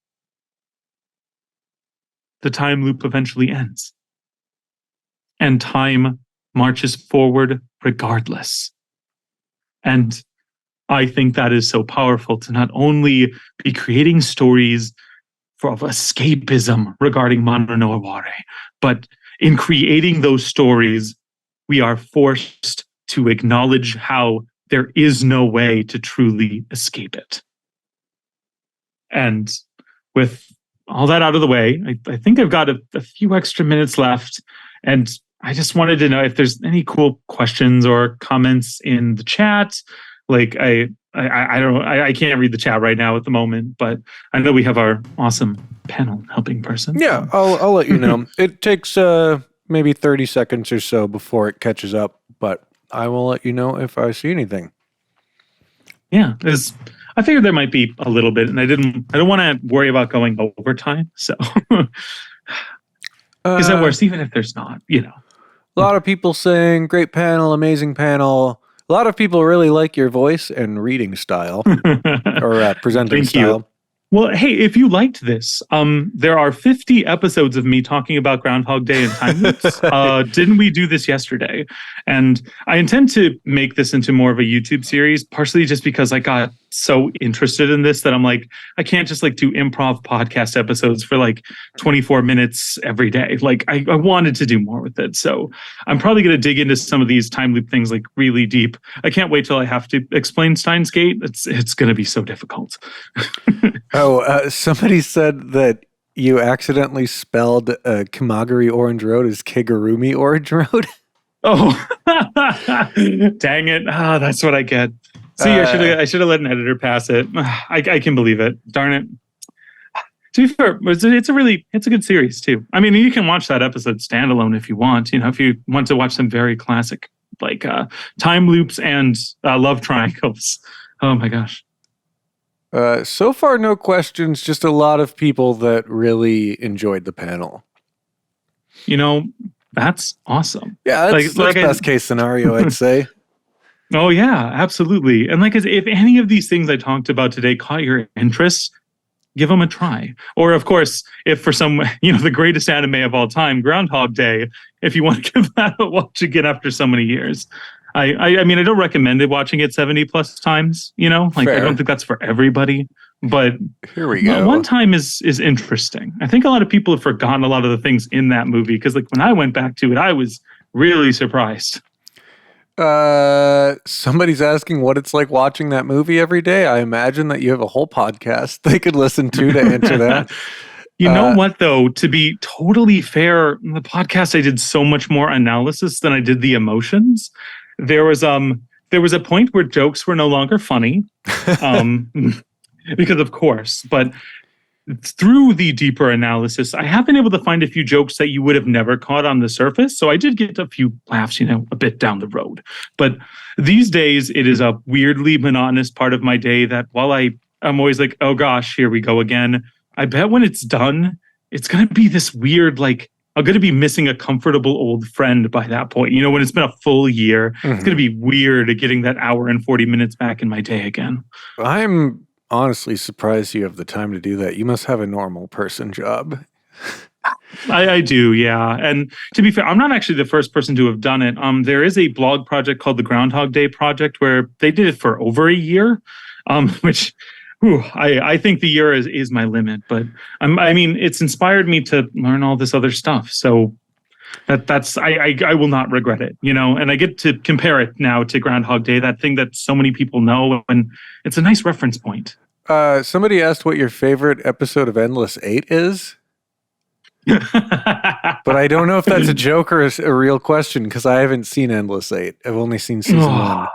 Speaker 2: the time loop eventually ends. And time marches forward regardless. And I think that is so powerful to not only be creating stories of escapism regarding Mano no Aware, but in creating those stories, we are forced to acknowledge how there is no way to truly escape it. And with all that out of the way, I think I've got a few extra minutes left. And I just wanted to know if there's any cool questions or comments in the chat. Like I don't know, I can't read the chat right now at the moment, but I know we have our awesome panel helping person.
Speaker 1: Yeah, I'll let you know. It takes maybe 30 seconds or so before it catches up, but I will let you know if I see anything.
Speaker 2: Yeah, I figured there might be a little bit, and I don't want to worry about going overtime, so is that worse? Even if there's not,
Speaker 1: A lot of people saying great panel, amazing panel. A lot of people really like your voice and reading style or presenting
Speaker 2: Thank
Speaker 1: style.
Speaker 2: You. Well, hey, if you liked this, there are 50 episodes of me talking about Groundhog Day and time loops. Didn't we do this yesterday? And I intend to make this into more of a YouTube series, partially just because I got so interested in this that I'm like, I can't just like do improv podcast episodes for like 24 minutes every day. Like I wanted to do more with it. So I'm probably going to dig into some of these time loop things like really deep. I can't wait till I have to explain Steins Gate. It's going to be so difficult.
Speaker 1: Somebody said that you accidentally spelled Kimaguri Orange Road as Kigurumi Orange Road.
Speaker 2: Oh, dang it. That's what I get. See, I should have let an editor pass it. I can believe it. Darn it. To be fair, it's a good series too. I mean, you can watch that episode standalone if you want. If you want to watch some very classic like time loops and love triangles. Oh my gosh.
Speaker 1: So far, no questions. Just a lot of people that really enjoyed the panel.
Speaker 2: That's awesome.
Speaker 1: Yeah, that's best case scenario, I'd say.
Speaker 2: Oh, yeah, absolutely. And if any of these things I talked about today caught your interest, give them a try. Or, of course, if for some, the greatest anime of all time, Groundhog Day, if you want to give that a watch again after so many years. I mean, I don't recommend watching it 70 plus times, Fair. I don't think that's for everybody. But
Speaker 1: here we go.
Speaker 2: One time is interesting. I think a lot of people have forgotten a lot of the things in that movie because when I went back to it, I was really surprised.
Speaker 1: Somebody's asking what it's like watching that movie every day. I imagine that you have a whole podcast they could listen to answer that.
Speaker 2: You know what, though? To be totally fair, in the podcast, I did so much more analysis than I did the emotions. There was a point where jokes were no longer funny, because of course, but through the deeper analysis, I have been able to find a few jokes that you would have never caught on the surface. So I did get a few laughs, a bit down the road. But these days, it is a weirdly monotonous part of my day that while I'm always like, oh gosh, here we go again. I bet when it's done, it's going to be this weird, I'm going to be missing a comfortable old friend by that point. When it's been a full year, It's going to be weird getting that hour and 40 minutes back in my day again.
Speaker 1: I'm honestly surprised you have the time to do that. You must have a normal person job.
Speaker 2: I do, yeah. And to be fair, I'm not actually the first person to have done it. There is a blog project called the Groundhog Day Project where they did it for over a year, which... I think the year is my limit, but it's inspired me to learn all this other stuff. So that's I will not regret it, and I get to compare it now to Groundhog Day, that thing that so many people know, and it's a nice reference point.
Speaker 1: Somebody asked what your favorite episode of Endless 8 is. But I don't know if that's a joke or a real question because I haven't seen Endless 8. I've only seen season 1.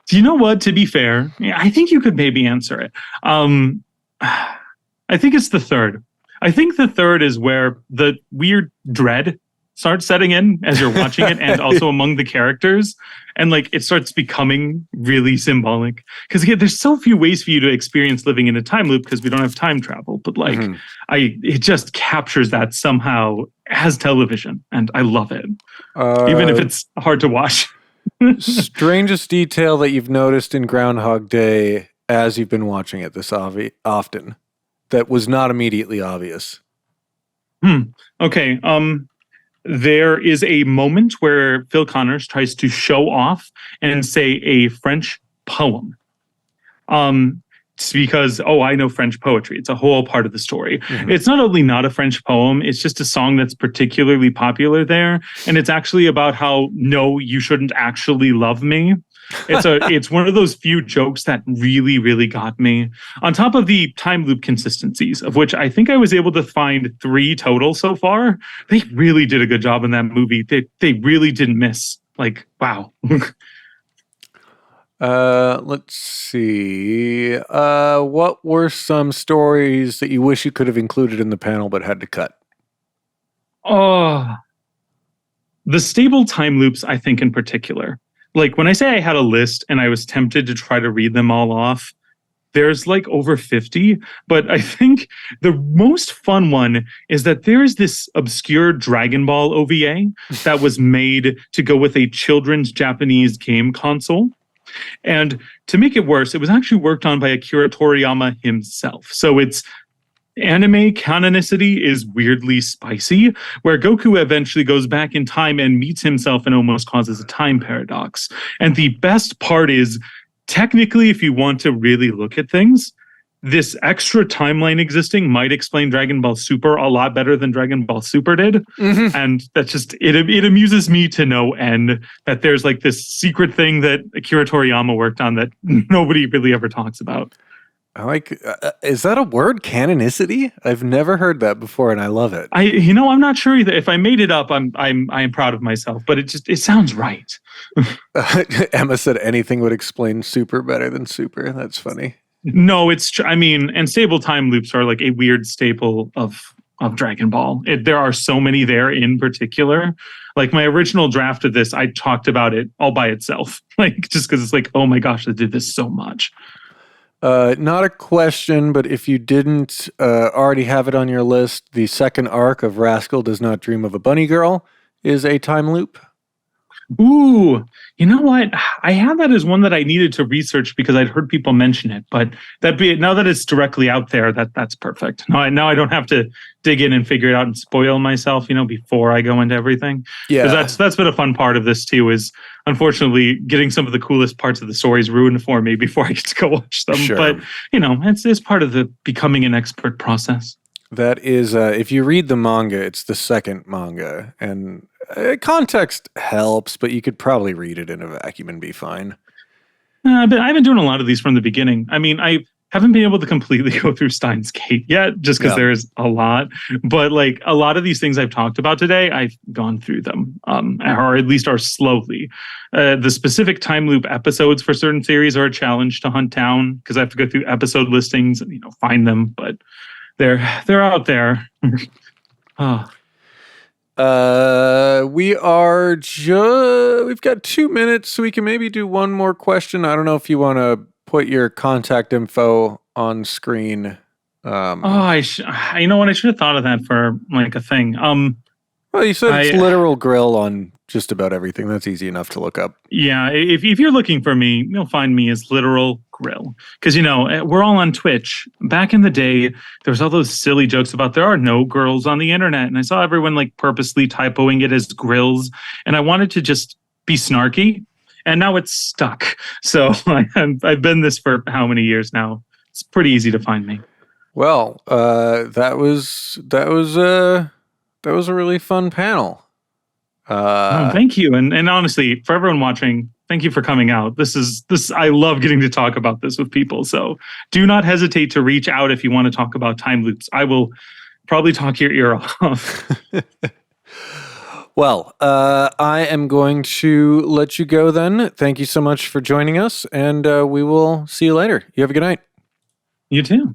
Speaker 2: Do you know what? To be fair, I think you could maybe answer it. I think it's the third. I think the third is where the weird dread starts setting in as you're watching it, and also among the characters. And like it starts becoming really symbolic. Because again, there's so few ways for you to experience living in a time loop because we don't have time travel. But like it just captures that somehow as television. And I love it. Even if it's hard to watch.
Speaker 1: Strangest detail that you've noticed in Groundhog Day as you've been watching it this often that was not immediately obvious.
Speaker 2: Okay. There is a moment where Phil Connors tries to show off and say a French poem. It's because, I know French poetry. It's a whole part of the story. It's not only not a French poem, it's just a song that's particularly popular there. And it's actually about how, no, you shouldn't actually love me. It's one of those few jokes that really, really got me. On top of the time loop consistencies, of which I think I was able to find 3 total so far, they really did a good job in that movie. They really didn't miss. Like, wow.
Speaker 1: Let's see. What were some stories that you wish you could have included in the panel but had to cut?
Speaker 2: The stable time loops, I think in particular. Like when I say I had a list and I was tempted to try to read them all off, there's like over 50, but I think the most fun one is that there is this obscure Dragon Ball OVA that was made to go with a children's Japanese game console. And to make it worse, it was actually worked on by Akira Toriyama himself. So it's anime canonicity is weirdly spicy, where Goku eventually goes back in time and meets himself and almost causes a time paradox. And the best part is, technically, if you want to really look at things, this extra timeline existing might explain Dragon Ball Super a lot better than Dragon Ball Super did. And that's just, it amuses me to no end that there's like this secret thing that Akira Toriyama worked on that nobody really ever talks about.
Speaker 1: I like, is that a word? Canonicity? I've never heard that before, and I love it.
Speaker 2: I'm not sure either. If I made it up, I'm proud of myself, but it sounds right.
Speaker 1: Emma said anything would explain Super better than Super. That's funny.
Speaker 2: No, and stable time loops are like a weird staple of Dragon Ball. There are so many there in particular. Like my original draft of this, I talked about it all by itself, like just because it's like, oh my gosh, I did this so much.
Speaker 1: Not a question, but if you didn't already have it on your list, the second arc of Rascal Does Not Dream of a Bunny Girl is a time loop.
Speaker 2: Ooh, you know what? I had that as one that I needed to research because I'd heard people mention it. But now that it's directly out there, that's perfect. Now I don't have to dig in and figure it out and spoil myself, before I go into everything. Yeah, because that's been a fun part of this too. Is unfortunately getting some of the coolest parts of the stories ruined for me before I get to go watch them. Sure. But it's part of the becoming an expert process.
Speaker 1: That is, if you read the manga, it's the second manga, and context helps, but you could probably read it in a vacuum and be fine.
Speaker 2: But I've been doing a lot of these from the beginning. I mean, I haven't been able to completely go through Steins Gate yet, just because there's a lot. But like a lot of these things I've talked about today, I've gone through them, or at least are slowly. The specific time loop episodes for certain series are a challenge to hunt down because I have to go through episode listings and find them. But they're out there.
Speaker 1: We've got 2 minutes, so we can maybe do one more question. I don't know if you want to put your contact info on screen.
Speaker 2: You know what? I should have thought of that for like a thing.
Speaker 1: Well, you said it's Literal Grill on just about everything. That's easy enough to look up.
Speaker 2: Yeah, if you're looking for me, you'll find me as Literal Grill. Because, we're all on Twitch. Back in the day, there was all those silly jokes about there are no girls on the internet. And I saw everyone like purposely typoing it as grills. And I wanted to just be snarky. And now it's stuck. So I've been this for how many years now? It's pretty easy to find me.
Speaker 1: Well, that was a really fun panel.
Speaker 2: Thank you. And honestly, for everyone watching, thank you for coming out. I love getting to talk about this with people. So do not hesitate to reach out if you want to talk about time loops. I will probably talk your ear off.
Speaker 1: Well, I am going to let you go then. Thank you so much for joining us, and we will see you later. You have a good night.
Speaker 2: You too.